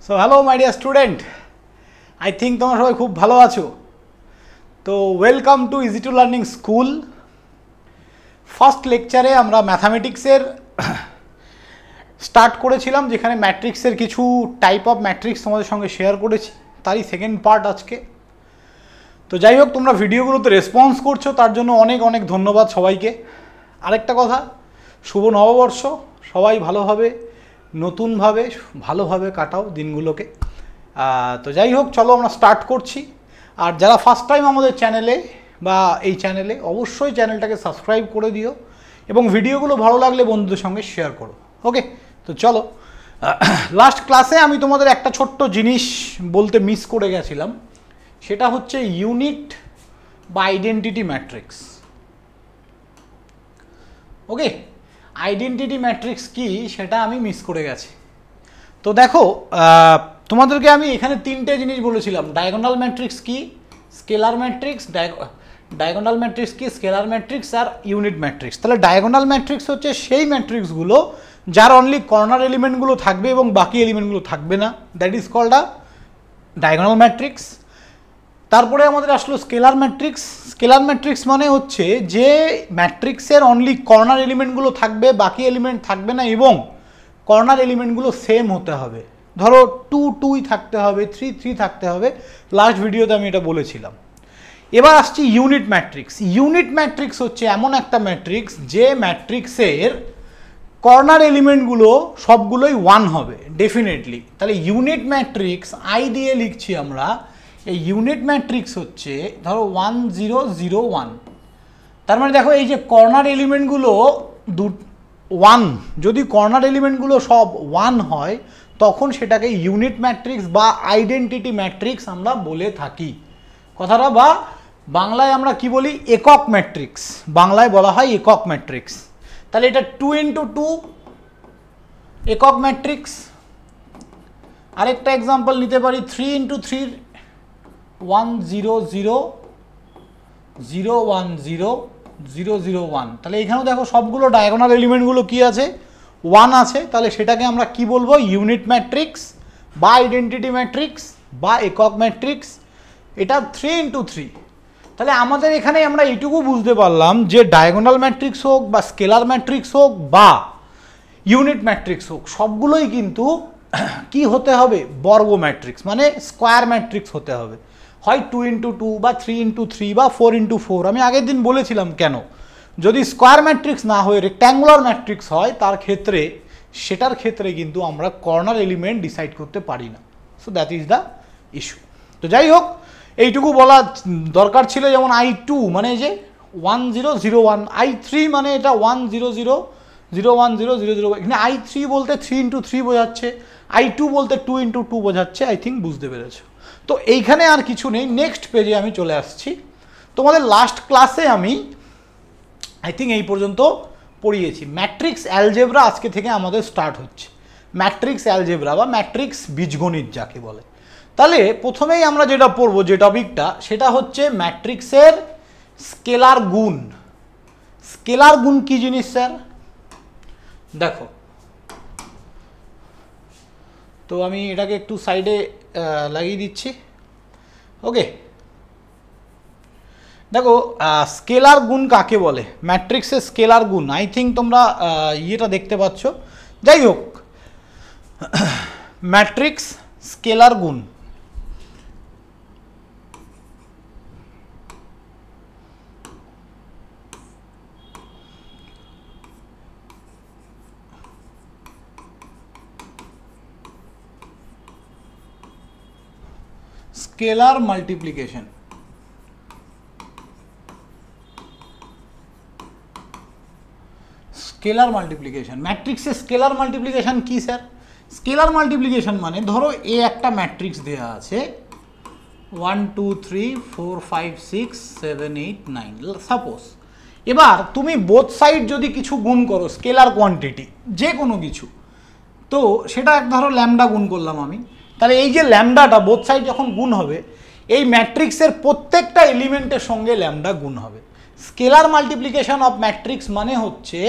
So hello my dear student, I think তোমরা সবাই খুব ভালো আছো। তো welcome to easy to learning school. First লেকচারে আমরা ম্যাথামেটিক্সের স্টার্ট করেছিলাম, যেখানে ম্যাট্রিক্সের কিছু টাইপ অফ ম্যাট্রিক্স তোমাদের সঙ্গে শেয়ার করেছি, তারই সেকেন্ড পার্ট আজকে। তো যাই হোক, তোমরা ভিডিওগুলোতে রেসপন্স করছো, তার জন্য অনেক অনেক ধন্যবাদ সবাইকে। আরেকটা কথা, শুভ নববর্ষ, সবাই ভালোভাবে নতুনভাবে ভালোভাবে কাটাও দিনগুলোকে। তো যাই হোক, চলো আমরা স্টার্ট করছি। আর যারা ফার্স্ট টাইম আমাদের চ্যানেলে বা এই চ্যানেলে, অবশ্যই চ্যানেলটাকে সাবস্ক্রাইব করে দিও এবং ভিডিওগুলো ভালো লাগলে বন্ধুদের সঙ্গে শেয়ার করো। ওকে, তো চলো। লাস্ট ক্লাসে আমি তোমাদের একটা ছোট্ট জিনিস বলতে মিস করে গেছিলাম, সেটা হচ্ছে ইউনিট বা আইডেন্টিটি ম্যাট্রিক্স। ওকে, আইডেন্টিটি ম্যাট্রিক্স কি সেটা আমি মিস করে গেছি। তো দেখো, তোমাদেরকে আমি এখানে তিনটে জিনিস বলেছিলাম। ডায়াগোনাল ম্যাট্রিক্স কি, স্কেলার ম্যাট্রিক্স, ডায়াগোনাল ম্যাট্রিক্স কি, স্কেলার ম্যাট্রিক্স আর ইউনিট ম্যাট্রিক্স। তাহলে ডায়াগোনাল ম্যাট্রিক্স হচ্ছে সেই ম্যাট্রিক্সগুলো যার অনলি কর্নার এলিমেন্টগুলো থাকবে এবং বাকি এলিমেন্টগুলো থাকবে না, that is called a diagonal matrix. তারপরে আমাদের আসলো স্কেলার ম্যাট্রিক্স। স্কেলার ম্যাট্রিক্স মানে হচ্ছে যে ম্যাট্রিক্সের অনলি কর্নার এলিমেন্টগুলো থাকবে, বাকি এলিমেন্ট থাকবে না এবং কর্নার এলিমেন্টগুলো সেম হতে হবে। ধরো 2 2ই থাকতে হবে, 3 3 থাকতে হবে। লাস্ট ভিডিওতে আমি এটা বলেছিলাম। এবার আসছি ইউনিট ম্যাট্রিক্স। ইউনিট ম্যাট্রিক্স হচ্ছে এমন একটা ম্যাট্রিক্স যে ম্যাট্রিক্সের কর্নার এলিমেন্টগুলো সবগুলোই 1 হবে ডেফিনেটলি। তাহলে ইউনিট ম্যাট্রিক্স আই দিয়ে লিখছি আমরা। এই ইউনিট ম্যাট্রিক্স হচ্ছে ধরো 1 0 0 1। তার মানে দেখো, এই যে কর্নার এলিমেন্টগুলো 1, যদি কর্নার এলিমেন্টগুলো সব 1 হয় তখন সেটাকে ইউনিট ম্যাট্রিক্স বা আইডেন্টিটি ম্যাট্রিক্স আমরা বলে থাকি। কথাটা বা বাংলায় আমরা কি বলি, একক ম্যাট্রিক্স। বাংলায় বলা হয় একক ম্যাট্রিক্স। তাহলে এটা 2 × 2 একক ম্যাট্রিক্স। আরেকটা এক্সাম্পল নিতে পারি 3 × 3 1 0 0 0 1 0 0 0 1। তাহলে এখানেও দেখো সবগুলো ডায়াগোনাল এলিমেন্টগুলো কি আছে, 1 আছে। তাহলে সেটাকে আমরা কি বলবো, ইউনিট ম্যাট্রিক্স বা আইডেন্টিটি ম্যাট্রিক্স বা একক ম্যাট্রিক্স। এটা 3 × 3। তাহলে আমাদের এখানে আমরা এইটুকু বুঝতে পারলাম যে ডায়াগোনাল ম্যাট্রিক্স হোক বা স্কেলার ম্যাট্রিক্স হোক বা ইউনিট ম্যাট্রিক্স হোক, সবগুলোই কিন্তু কি হতে হবে, বর্গ ম্যাট্রিক্স মানে স্কোয়ার ম্যাট্রিক্স হতে হবে। হয় 2 × 2 বা 3 × 3 বা 4 × 4। আমি আগের দিন বলেছিলাম কেন, যদি স্কোয়ার ম্যাট্রিক্স না হয়ে রেক্ট্যাঙ্গুলার ম্যাট্রিক্স হয় তার ক্ষেত্রে, সেটার ক্ষেত্রে কিন্তু আমরা কর্নার এলিমেন্ট ডিসাইড করতে পারি না। So that is the issue. তো যাই হোক, এইটুকু বলা দরকার ছিল। যেমন I2 মানে যে 1 0 0 1, I3 মানে এটা 1 0 0 0 1 0 0 0। এখানে I3 বলতে 3 × 3 বোঝাচ্ছে, I2 বলতে 2 × 2 বোঝাচ্ছে। আই থিঙ্ক বুঝতে পেরেছো। তো এইখানে আর কিছু নেই, নেক্সট পেজে আমি চলে আসছি। তোমাদের লাস্ট ক্লাসে আমি আই থিঙ্ক এই পর্যন্ত পড়িয়েছি। ম্যাট্রিক্স অ্যালজেব্রা আজকে থেকে আমাদের স্টার্ট হচ্ছে। ম্যাট্রিক্স অ্যালজেব্রা বা ম্যাট্রিক্স বীজগণিত যাকে বলে। তাহলে প্রথমেই আমরা যেটা পড়বো, যে টপিকটা, সেটা হচ্ছে ম্যাট্রিক্সের স্কেলার গুণ। স্কেলার গুণ কি জিনিস স্যার? দেখো, তো আমি এটাকে একটু সাইডে লাগিয়ে দিচ্ছি। ওকে, দেখো স্কেলার গুণ কাকে বলে, ম্যাট্রিক্সের স্কেলার গুণ। আই থিঙ্ক তোমরা ইয়েটা দেখতে পাচ্ছ। যাই হোক, ম্যাট্রিক্স স্কেলার গুণ। Scalar multiplication. স্কেলার মাল্টিপ্লিকেশন, ম্যাট্রিক্সের স্কেলার মাল্টিপ্লিকেশন কি স্যার? স্কেলার মাল্টিপ্লিকেশন মানে ধরো এ একটা ম্যাট্রিক্স দেওয়া আছে 1 2 3 4 5 6 7 8 9 সাপোজ। এবার তুমি বোথ সাইড যদি কিছু গুণ করো, স্কেলার কোয়ান্টিটি যে কোনো কিছু, তো সেটা এক ধরো ল্যামডা গুণ করলাম আমি। তাহলে এই যে ল্যামডাটা বোথ সাইড যখন গুণ হবে, এই ম্যাট্রিক্সের প্রত্যেকটা এলিমেন্টের সঙ্গে ল্যামডা গুণ হবে। স্কেলার মাল্টিপ্লিকেশন অফ ম্যাট্রিক্স মানে হচ্ছে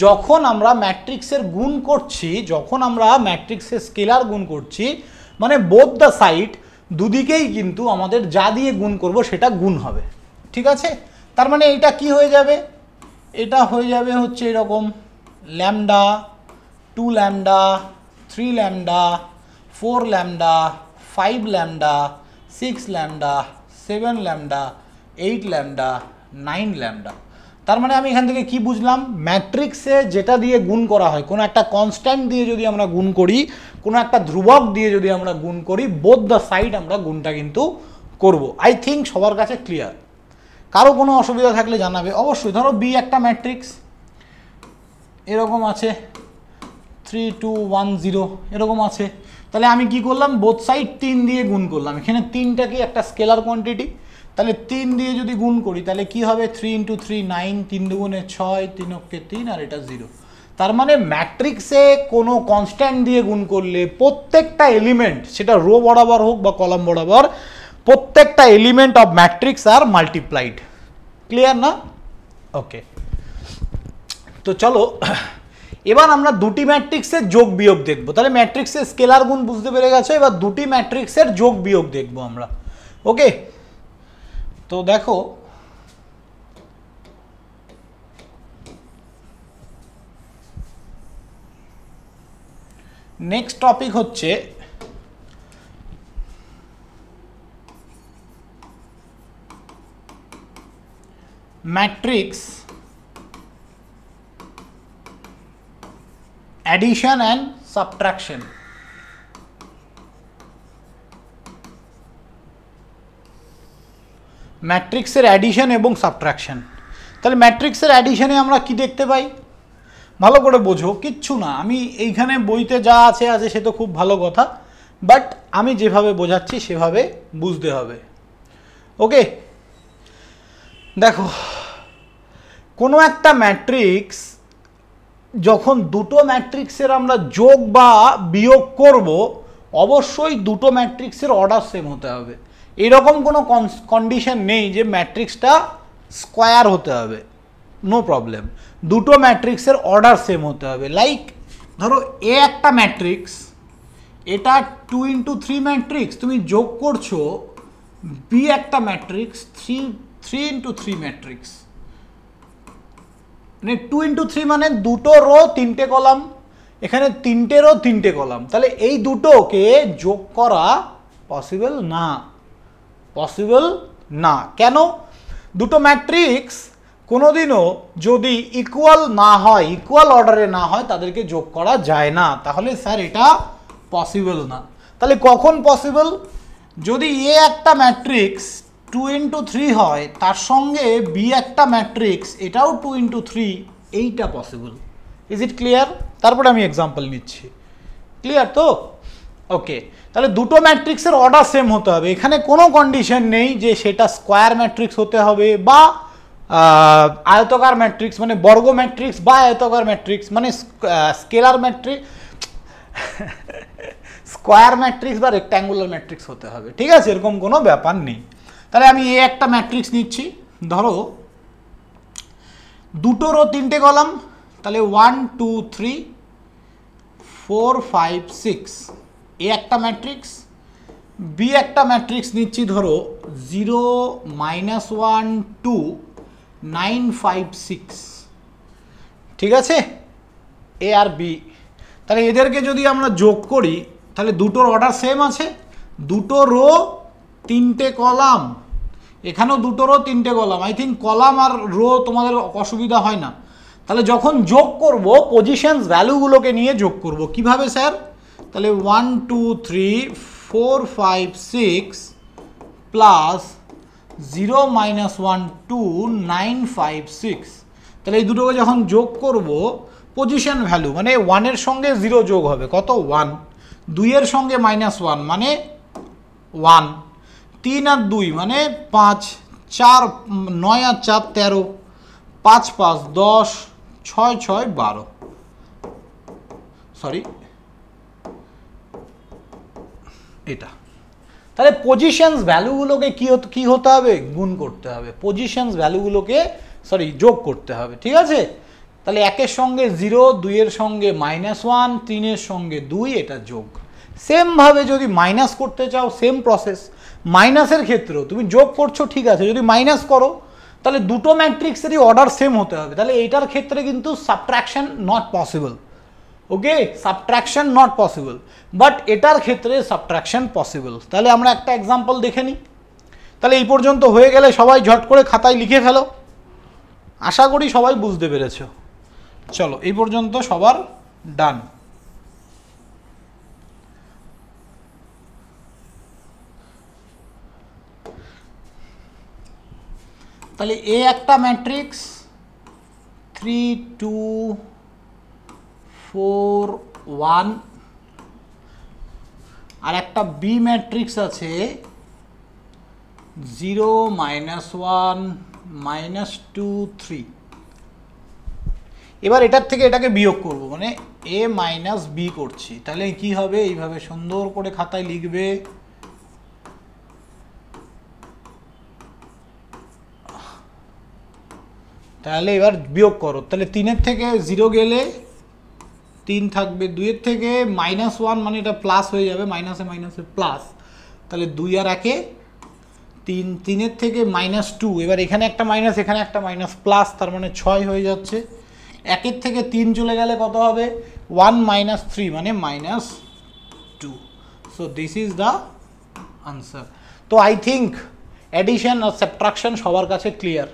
যখন আমরা ম্যাট্রিক্সের গুণ করছি, যখন আমরা ম্যাট্রিক্সের স্কেলার গুণ করছি, মানে বোথ দ্য সাইড, দুদিকেই কিন্তু আমাদের যা দিয়ে গুণ করব সেটা গুণ হবে, ঠিক আছে। তার মানে এটা কি হয়ে যাবে, এটা হয়ে যাবে হচ্ছে এরকম lambda, 2 lambda, 3 lambda, 4 lambda, 5 lambda, 6 lambda, 7 lambda, 8 lambda, 9 lambda. তার মানে আমি এখান থেকে কি বুঝলাম, ম্যাট্রিক্সে যেটা দিয়ে গুণ করা হয়, কোনো একটা কনস্ট্যান্ট দিয়ে যদি আমরা গুণ করি, কোনো একটা ধ্রুবক দিয়ে যদি আমরা গুণ করি, বোথ দ্য সাইড আমরা গুণটা কিন্তু করব। আই থিঙ্ক সবার কাছে ক্লিয়ার। কারো কোনো অসুবিধা থাকলে জানাবে অবশ্যই। ধরো বি একটা ম্যাট্রিক্স এরকম আছে, 3 2 1 0 এরকম আছে, তাহলে আমি কি করলাম, বোথ সাইড 3 দিয়ে গুণ করলাম। এখানে 3টা কি একটা স্কেলার কোয়ান্টিটি, তাহলে 3 দিয়ে যদি গুণ করি তাহলে কি হবে, 3 × 3 9, 3 দুগুণে 6, 3 অক্ষে 3, আর এটা 0। তার মানে ম্যাট্রিক্সে কোনো কনস্ট্যান্ট দিয়ে গুণ করলে প্রত্যেকটা এলিমেন্ট, সেটা রো বরাবর হোক বা কলাম বরাবর, প্রত্যেকটা এলিমেন্ট অফ ম্যাট্রিক্স আর মাল্টিপ্লাইড। ক্লিয়ার না? ওকে, তো চলো এবার আমরা দুটি ম্যাট্রিক্সের যোগ বিয়োগ দেখব। তাহলে ম্যাট্রিক্সের স্কেলার গুণ বুঝতে পেরে গেছো, এবার দুটি ম্যাট্রিক্সের যোগ বিয়োগ দেখব আমরা। ওকে, তো দেখো নেক্সট টপিক হচ্ছে ম্যাট্রিক্স addition and subtraction। ম্যাট্রিক্সের অ্যাডিশন এবং সাবট্রাকশন। তাহলে ম্যাট্রিক্সের অ্যাডিশনে আমরা কি দেখতে পাই, ভালো করে বোঝো। কিচ্ছু না, আমি এইখানে বইতে যা আছে আছে সে তো খুব ভালো কথা, বাট আমি যেভাবে বোঝাচ্ছি সেভাবে বুঝতে হবে। ওকে, দেখো কোনো একটা ম্যাট্রিক্স যখন দুটো ম্যাট্রিক্সের আমরা যোগ বা বিয়োগ করব, অবশ্যই দুটো ম্যাট্রিক্সের অর্ডার সেম হতে হবে। এরকম কোনো কন্ডিশন নেই যে ম্যাট্রিক্সটা স্কোয়ার হতে হবে, নো প্রবলেম। দুটো ম্যাট্রিক্সের অর্ডার সেম হতে হবে। লাইক ধরো এ একটা ম্যাট্রিক্স, এটা 2 × 3 ম্যাট্রিক্স, তুমি যোগ করছো বি একটা ম্যাট্রিক্স 3 × 3 ম্যাট্রিক্স, মানে 2 × 3 মানে দুটো রো 3টে কলাম, এখানে 3টে রো 3টে কলাম। তাহলে এই দুটোকে যোগ করা পসিবল না, পসিবল না। কেন? দুটো ম্যাট্রিক্স কোনোদিনও যদি ইকুয়াল না হয়, ইকুয়াল অর্ডারে না হয়, তাদেরকে যোগ করা যায় না। তাহলে স্যার এটা পসিবল না। তাহলে কখন পসিবল? যদি এ একটা ম্যাট্রিক্স 2 × 3 হয়, তার সঙ্গে বি একটা ম্যাট্রিক্স এটাও 2 × 3, এইটা পসিবল। Is it clear? তারপরে আমি এক্সাম্পল নিচ্ছি। ক্লিয়ার তো? ওকে, তাহলে দুটো ম্যাট্রিক্সের অর্ডার সেম হতে হবে। এখানে কোনো কন্ডিশন নেই যে সেটা স্কোয়ার ম্যাট্রিক্স হতে হবে বা আয়তকার ম্যাট্রিক্স, মানে বর্গ ম্যাট্রিক্স বা আয়তকার ম্যাট্রিক্স, মানে স্কেলার ম্যাট্রিক্স, স্কোয়ার ম্যাট্রিক্স বা রেক্ট্যাঙ্গুলার ম্যাট্রিক্স হতে হবে। ঠিক আছে, এরকম কোনো ব্যাপার নেই। তাহলে আমি এ একটা ম্যাট্রিক্স নিচ্ছি, ধরো দুটো রো 3টে কলাম, তাহলে 1 2 3 4 5 6, এ একটা ম্যাট্রিক্স। বি একটা ম্যাট্রিক্স নিচ্ছি, ধরো 0 -1 2 9 5 6। ঠিক আছে, এ আর বি। তাহলে এদেরকে যদি আমরা যোগ করি তাহলে দুটোর অর্ডার সেম আছে, দুটো রো 3টে কলাম, এখানেও দুটো রো 3টে কলাম। আই থিঙ্ক কলাম আর রো তোমাদের অসুবিধা হয় না। তাহলে যখন যোগ করব পজিশনস ভ্যালুগুলোকে নিয়ে যোগ করব। কিভাবে স্যার? তাহলে 1 2 3 4 5 6 প্লাস 0 -1 2 9 5 6। তাহলে এই দুটোকে যখন যোগ করব পজিশন ভ্যালু মানে 1-এর সঙ্গে 0 যোগ হবে, কত? 1। 2-এর সঙ্গে -1 মানে 1, 3 আর 2 মানে 5, 4 9 আর 4 13, 5 5 10, 6 6 12, সরি এটা। তাহলে পজিশনস ভ্যালুগুলোকে কি হতে হবে? গুণ করতে হবে। পজিশনস ভ্যালুগুলোকে যোগ করতে হবে। ঠিক আছে, তাহলে 1-এর সঙ্গে 0, 2-এর সঙ্গে -1, 3-এর সঙ্গে 2, এটা যোগ। সেমভাবে যদি মাইনাস করতে চাও সেম প্রসেস, মাইনাসের ক্ষেত্রেও তুমি যোগ করছো ঠিক আছে, যদি মাইনাস করো তাহলে দুটো ম্যাট্রিক্সেরই অর্ডার সেম হতে হবে, তাহলে এইটার ক্ষেত্রে কিন্তু subtraction not possible. Okay, subtraction not possible, but এটার ক্ষেত্রে সাবট্রাকশন পসিবল। তাহলে আমরা একটা এক্সাম্পল দেখে নিই। তাহলে এই পর্যন্ত হয়ে গেলে সবাই ঝট করে খাতায় লিখে ফেলো, আশা করি সবাই বুঝতে পেরেছ। চলো এই পর্যন্ত সবার ডান। তাহলে এ একটা ম্যাট্রিক্স 3 2 4 1, আর একটা বি ম্যাট্রিক্স আছে 0 -1 -2 3। এবার এটার থেকে এটাকে বিয়োগ করব, মানে এ মাইনাস বি করছি, তাহলে কি হবে, এইভাবে সুন্দর করে খাতায় লিখবে। তাহলে এবার বিয়োগ করো, তাহলে 3-এর থেকে 0 গেলে 3 থাকবে, 2-এর থেকে -1 মানে এটা প্লাস হয়ে যাবে, মাইনাসে মাইনাসে প্লাস, তাহলে 2 আর 1-এ 3, 3-এর থেকে -2, এবার এখানে একটা মাইনাস এখানে একটা মাইনাস প্লাস, তার মানে 6 হয়ে যাচ্ছে। 1-এর থেকে 3 চলে গেলে কত হবে, 1 - 3 মানে -2। So this is the answer. তো আই থিঙ্ক অ্যাডিশন আর সাবট্রাকশন সবার কাছে ক্লিয়ার।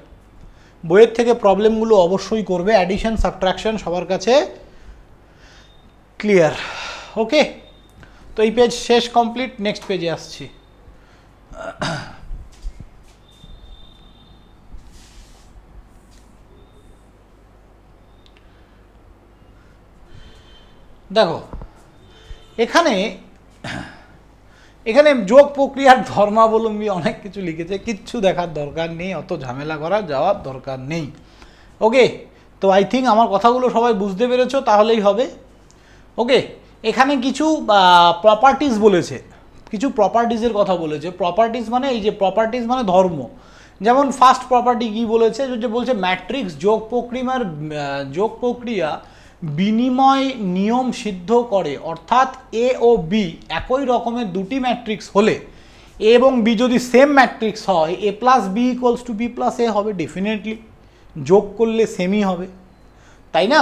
বইয়ের থেকে প্রবলেমগুলো অবশ্যই করবে, অ্যাডিশন সাবট্রাকশন সবার কাছে ক্লিয়ার। ওকে, তো এই পেজ শেষ, কমপ্লিট। নেক্সট পেজে আসছি। দেখো এখানে এখানে যোগ প্রক্রিয়ার ধর্মাবলম্বী অনেক কিছু লিখেছে, কিচ্ছু দেখার দরকার নেই, অত ঝামেলা করার যাওয়ার দরকার নেই। ওকে, তো আই থিঙ্ক আমার কথাগুলো সবাই বুঝতে পেরেছো, তাহলেই হবে। ওকে, এখানে কিছু প্রপার্টিজ বলেছে, কিছু প্রপার্টিজের কথা বলেছে। প্রপার্টিজ মানে এই যে প্রপার্টিজ মানে ধর্ম। যেমন ফার্স্ট প্রপার্টি কি বলেছে, যে বলছে ম্যাট্রিক্স যোগ প্রক্রিয়া বিনিময় নিয়ম সিদ্ধ করে, অর্থাৎ এ ও বি একই রকমের দুটি ম্যাট্রিক্স হলে এ এবং বি যদি সেম ম্যাট্রিক্স হয়, a + b = b + a হবে, ডেফিনেটলি যোগ করলে সেমই হবে, তাই না?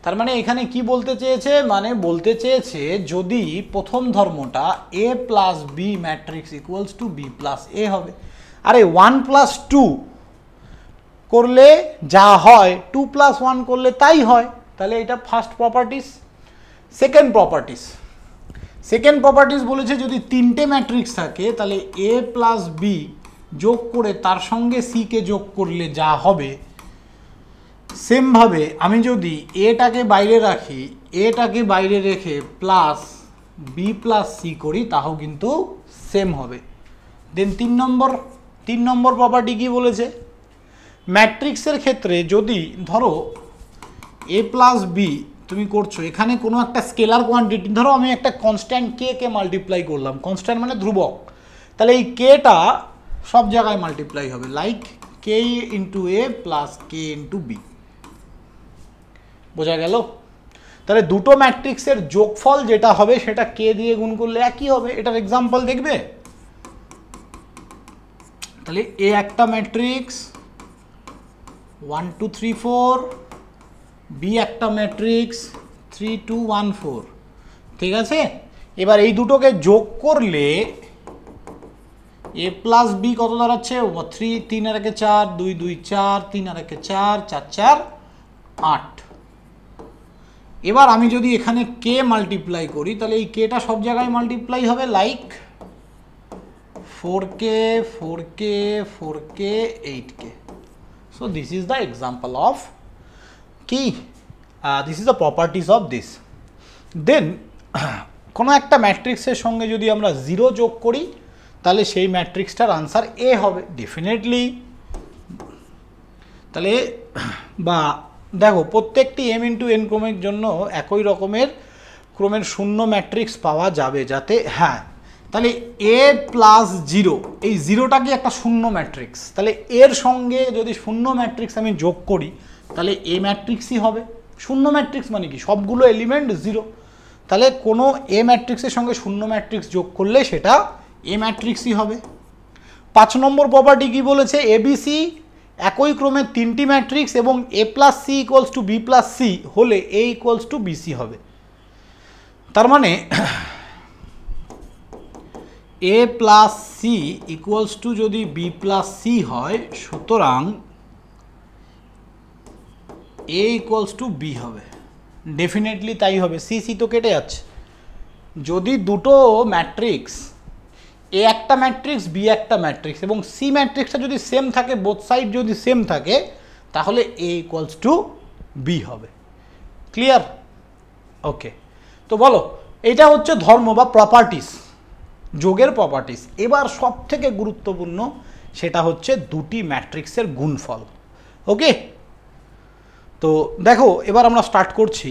তার মানে এখানে কি বলতে চেয়েছে, মানে বলতে চেয়েছে যদি প্রথম ধর্মটা a + b matrix = b + a হবে, আরে 1 + 2 করলে যা হয় 2 + 1 করলে তাই হয়, তাহলে এটা ফার্স্ট প্রপার্টিস। সেকেন্ড প্রপার্টিস বলেছে যদি তিনটে ম্যাট্রিক্স থাকে তাহলে a + b যোগ করে তার সঙ্গে c কে যোগ করলে যা হবে, সেমভাবে আমি যদি এটাকে বাইরে রাখি, এটাকে বাইরে রেখে প্লাস b + c করি, তাও কিন্তু সেম হবে। দেন 3 নম্বর প্রপার্টি কি বলেছে, ম্যাট্রিক্সের ক্ষেত্রে যদি ধরো a + b তুমি করছো, এখানে কোনো একটা স্কেলার কোয়ান্টিটি, ধরো আমি একটা কনস্ট্যান্ট কে মাল্টিপ্লাই করলাম, কনস্ট্যান্ট মানে ধ্রুবক, তাহলে এই কেটা সব জায়গায় মাল্টিপ্লাই হবে, like k × a + k × b। বোঝা গেল? তাহলে দুটো ম্যাট্রিক্সের যোগফল যেটা হবে সেটা কে দিয়ে গুণ করলে একই হবে। এটার এক্সাম্পল দেখবে, তাহলে এ একটা ম্যাট্রিক্স 1 2 3 4, বি একটা ম্যাট্রিক্স 3 2 1 4, ঠিক আছে? এবার এই দুটোকে যোগ করলে a + b কত দাঁড়াচ্ছে, 3 আর 1 4, 2 2 4, 3 আর 1 4, 4 4 8। এবার আমি যদি এখানে কে মাল্টিপ্লাই করি, তাহলে এই কেটা সব জায়গায় মাল্টিপ্লাই হবে, like 4k 4k 4k 8k। So this is the example of কি, this is the properties of this. Then কোনো একটা ম্যাট্রিক্সের সঙ্গে যদি আমরা 0 যোগ করি তাহলে সেই ম্যাট্রিক্সটার আনসার এ হবে, ডেফিনেটলি। তাহলে বা দেখো প্রত্যেকটি m × n ক্রমের জন্য একই রকমের ক্রমের শূন্য ম্যাট্রিক্স পাওয়া যাবে, যাতে হ্যাঁ, তাহলে a + 0, এই 0টা কি একটা শূন্য ম্যাট্রিক্স, তাহলে এর সঙ্গে যদি শূন্য ম্যাট্রিক্স আমি যোগ করি তাহলে a ম্যাট্রিক্সই হবে। শূন্য ম্যাট্রিক্স মানে কি, সবগুলো এলিমেন্ট 0, তাহলে কোনো এ ম্যাট্রিক্সের সঙ্গে শূন্য ম্যাট্রিক্স যোগ করলে সেটা এ ম্যাট্রিক্সই হবে। 5 নম্বর প্রপার্টি কি বলেছে, এবিসি একই ক্রমের তিনটি ম্যাট্রিক্স এবং A plus C equals to B plus C হলে এ ইকুয়ালস টু বিসি হবে। তার মানে A plus C equals to যদি বি প্লাস সি হয়, সুতরাং এ ইকুয়ালস টু বি হবে। ডেফিনেটলি তাই হবে, সি সি তো কেটে যাচ্ছে। যদি দুটো ম্যাট্রিক্স, এ একটা ম্যাট্রিক্স বি একটা ম্যাট্রিক্স এবং সি ম্যাট্রিক্সটা যদি সেম থাকে, বোথ সাইড যদি সেম থাকে, তাহলে এ ইকুয়ালস টু বি হবে। ক্লিয়ার? ওকে, তো বলো, এটা হচ্ছে ধর্ম বা প্রপার্টিস, যোগের প্রপার্টিস। এবার সব থেকে গুরুত্বপূর্ণ সেটা হচ্ছে দুটি ম্যাট্রিক্সের গুণফল। ওকে, তো দেখো এবার আমরা স্টার্ট করছি।